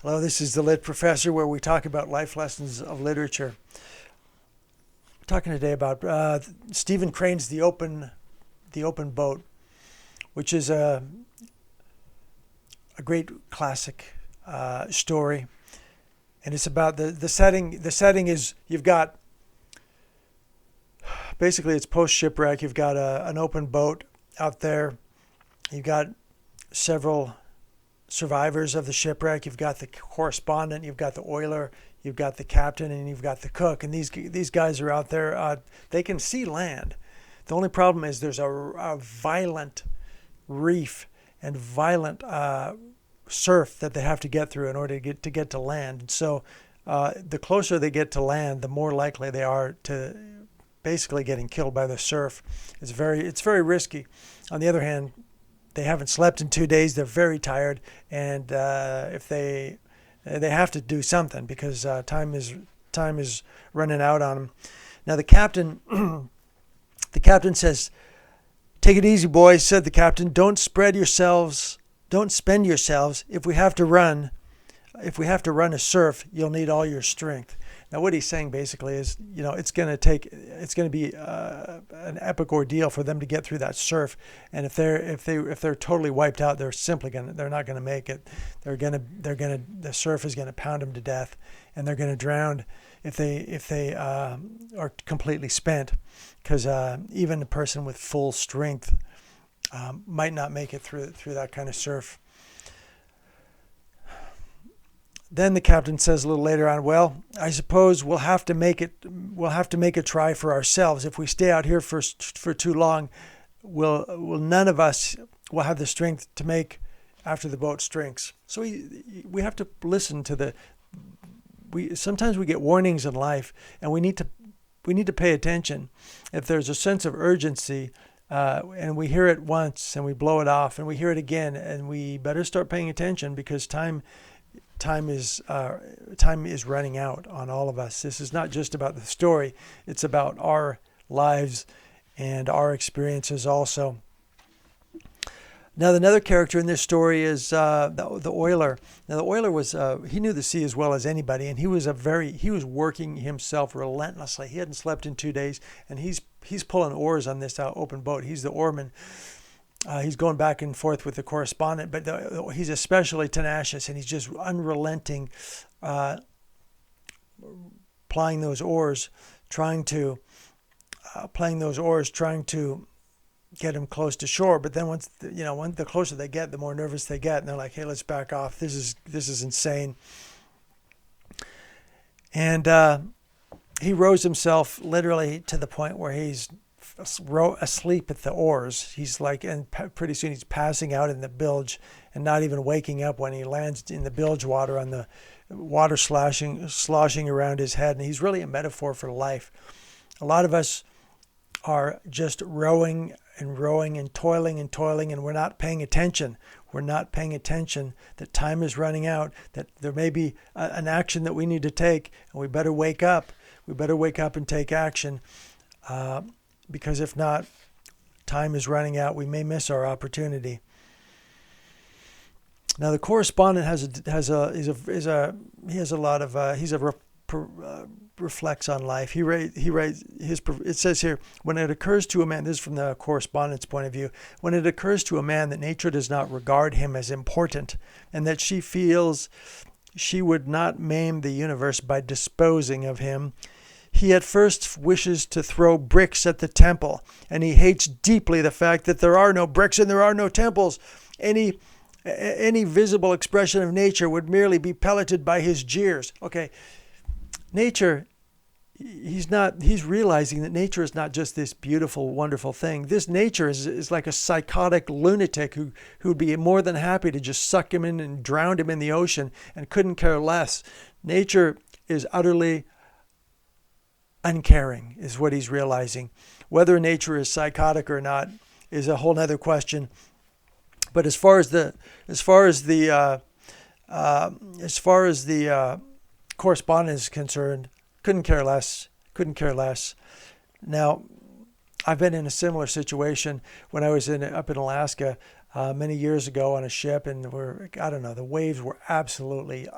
Hello, this is the Lit Professor, where we talk about life lessons of literature. We're talking today about Stephen Crane's The Open Boat, which is a great classic story, and it's about the setting. The setting is you've got basically it's post shipwreck. You've got an open boat out there. You've got several survivors of the shipwreck. You've got the correspondent, you've got the oiler, you've got the captain, and you've got the cook. And these guys are out there. They can see land. The only problem is there's a violent reef and violent surf that they have to get through in order to get to land. And so the closer they get to land, the more likely they are to basically getting killed by the surf. It's very risky. On the other hand, they haven't slept in 2 days. They're very tired, and if they have to do something because time is running out on them. Now the captain says, "Take it easy, boys," said the captain. Don't spend yourselves. If we have to run a surf, you'll need all your strength." Now, what he's saying basically is, it's going to be an epic ordeal for them to get through that surf. And if they're totally wiped out, they're not going to make it. The surf is going to pound them to death, and they're going to drown if they are completely spent, because even a person with full strength might not make it through that kind of surf. Then the captain says a little later on, "Well, I suppose we'll have to make a try for ourselves. If we stay out here for too long, none of us will have the strength to make after the boat sinks." So we have to listen to sometimes we get warnings in life, and we need to pay attention. If there's a sense of urgency, and we hear it once and we blow it off, and we hear it again, and we better start paying attention, because time is running out on all of us. This is not just about the story; it's about our lives and our experiences also. Now, another character in this story is the oiler. Now, the oiler he knew the sea as well as anybody, and he was working himself relentlessly. He hadn't slept in 2 days, and he's pulling oars on this open boat. He's the oarman. He's going back and forth with the correspondent, but he's especially tenacious, and he's just unrelenting, plying those oars, trying to get him close to shore. But then once the closer they get, the more nervous they get, and they're like, "Hey, let's back off. This is insane." And he rows himself literally to the point where he's asleep at the oars. He's like, and pretty soon he's passing out in the bilge and not even waking up when he lands in the bilge water, on the water sloshing around his head. And he's really a metaphor for life. A lot of us are just rowing and rowing and toiling, and we're not paying attention. We're not paying attention that time is running out, that there may be an action that we need to take, and we better wake up. We better wake up and take action. Because if not, time is running out. We may miss our opportunity. Now, the correspondent reflects on life. It says here, when it occurs to a man, this is from the correspondent's point of view, when it occurs to a man that nature does not regard him as important, and that she feels she would not maim the universe by disposing of him, he at first wishes to throw bricks at the temple, and he hates deeply the fact that there are no bricks and there are no temples. Any visible expression of nature would merely be pelleted by his jeers. Okay, nature, he's realizing that nature is not just this beautiful, wonderful thing. This nature is like a psychotic lunatic who'd be more than happy to just suck him in and drown him in the ocean and couldn't care less. Nature is utterly uncaring, is what he's realizing. Whether nature is psychotic or not is a whole other question. But as far as the correspondent is concerned, couldn't care less. Now, I've been in a similar situation when I was up in Alaska. many years ago on a ship, and I don't know, the waves were absolutely,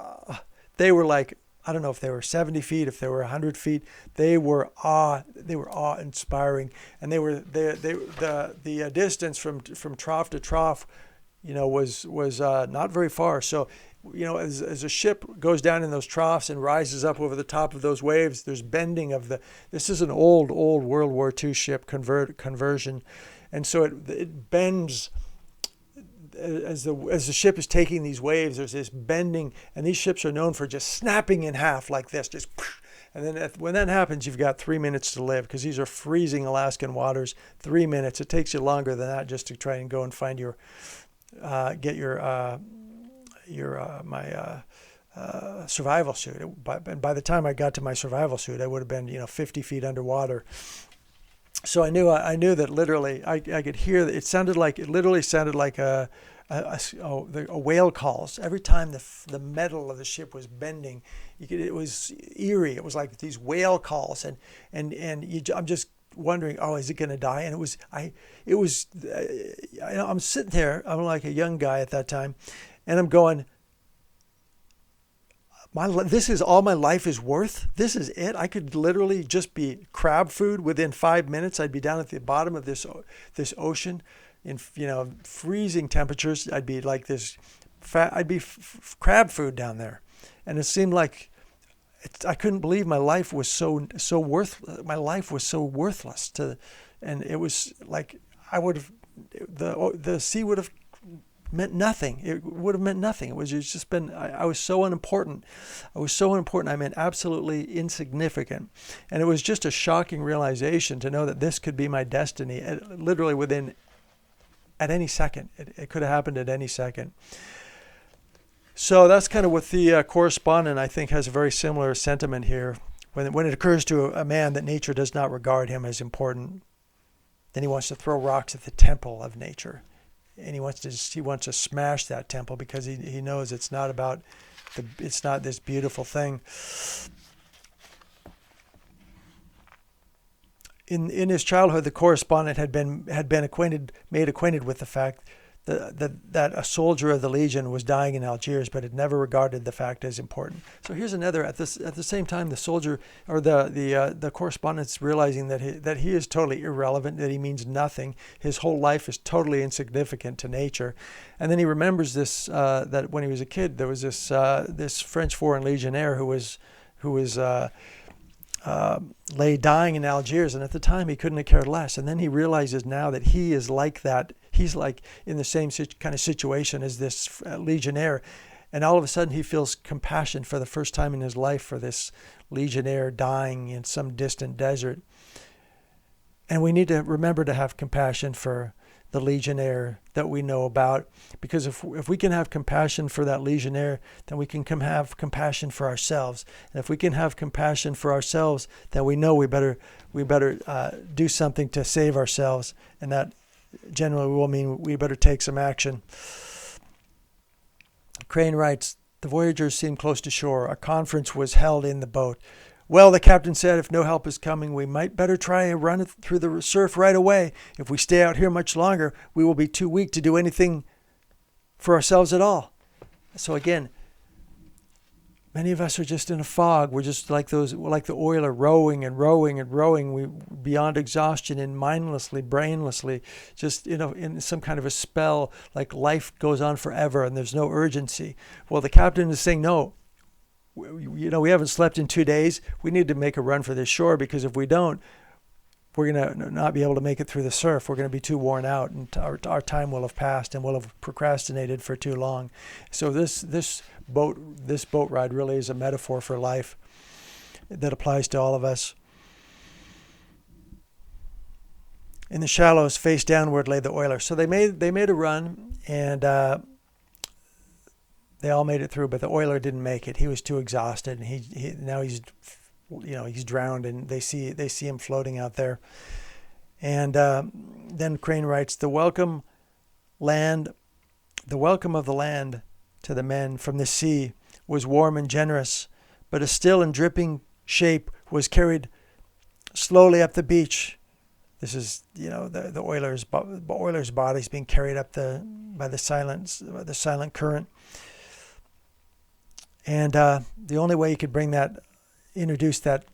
they were like, I don't know if they were 70 feet, if they were 100 feet. They were awe-inspiring, and the distance from trough to trough, was not very far. So, as a ship goes down in those troughs and rises up over the top of those waves, there's bending this is an old World War II ship conversion, and so it bends as the ship is taking these waves. There's this bending, and these ships are known for just snapping in half like this, just. And then when that happens, you've got 3 minutes to live, because these are freezing Alaskan waters. 3 minutes. It takes you longer than that just to try and go and find my survival suit. By the time I got to my survival suit, I would have been 50 feet underwater. So I knew that literally I could hear that it literally sounded like a whale calls every time the metal of the ship was bending. It was eerie. It was like these whale calls, and I'm just wondering, is it going to die? And I'm sitting there. I'm like a young guy at that time, and I'm going, this is all my life is worth. This is it. I could literally just be crab food within 5 minutes. I'd be down at the bottom of this ocean, in freezing temperatures. I'd be like this. I'd be crab food down there, and it seemed like I couldn't believe my life was so worthless. My life was so worthless and it was like the sea would have meant nothing. It would have meant nothing. It's just been, I was so unimportant. I meant absolutely insignificant. And it was just a shocking realization to know that this could be my destiny, literally at any second. It could have happened at any second. So that's kind of what the correspondent, I think, has a very similar sentiment here. When it occurs to a man that nature does not regard him as important, then he wants to throw rocks at the temple of nature. And he wants to smash that temple, because he knows it's not this beautiful thing. In his childhood, the correspondent had been made acquainted with the fact that a soldier of the Legion was dying in Algiers, but had never regarded the fact as important. So here's another. At the same time, the soldier or the correspondent's realizing that he is totally irrelevant, that he means nothing. His whole life is totally insignificant to nature. And then he remembers this, that when he was a kid, there was this French Foreign Legionnaire who was lay dying in Algiers, and at the time he couldn't have cared less. And then he realizes now that he is like that. He's like in the same kind of situation as this Legionnaire, and all of a sudden he feels compassion for the first time in his life for this Legionnaire dying in some distant desert. And we need to remember to have compassion for the Legionnaire that we know about, because if we can have compassion for that Legionnaire, then we can have compassion for ourselves. And if we can have compassion for ourselves, then we know we better do something to save ourselves, and that generally will mean we better take some action. Crane writes, the voyagers seemed close to shore. A conference was held in the boat. Well, the captain said, if no help is coming, we might better try and run through the surf right away. If we stay out here much longer, we will be too weak to do anything for ourselves at all. So again, many of us are just in a fog. We're just like the oiler, rowing and rowing and rowing. We beyond exhaustion and mindlessly, brainlessly, just in some kind of a spell, like life goes on forever and there's no urgency. Well, the captain is saying, no. We haven't slept in 2 days. We need to make a run for this shore, because if we don't, we're going to not be able to make it through the surf. We're going to be too worn out, and our time will have passed, and we'll have procrastinated for too long. So this boat ride really is a metaphor for life that applies to all of us. In the shallows, face downward, lay the oiler. So they made a run, and they all made it through, but the oiler didn't make it. He was too exhausted, and he's drowned, and they see him floating out there. And then Crane writes, the welcome of the land to the men from the sea was warm and generous, but a still and dripping shape was carried slowly up the beach. This is, the Oiler's body's being carried up by the silent current. And the only way you could introduce that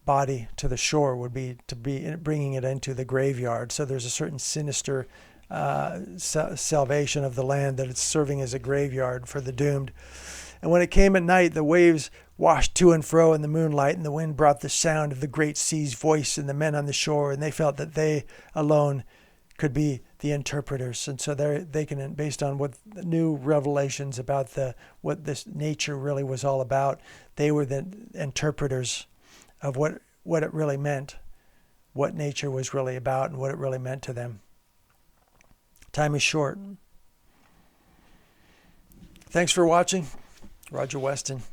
body to the shore would be to be bringing it into the graveyard. So there's a certain sinister salvation of the land, that it's serving as a graveyard for the doomed. And when it came at night, the waves washed to and fro in the moonlight, and the wind brought the sound of the great sea's voice and the men on the shore, and they felt that they alone could be the interpreters. And so they can, based on what new revelations about what this nature really was all about, they were the interpreters of what it really meant, what nature was really about, and what it really meant to them. Time is short. Thanks for watching. Roger Weston.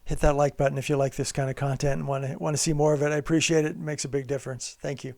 Hit that like button if you like this kind of content and want to see more of it. I appreciate it. It makes a big difference. Thank you.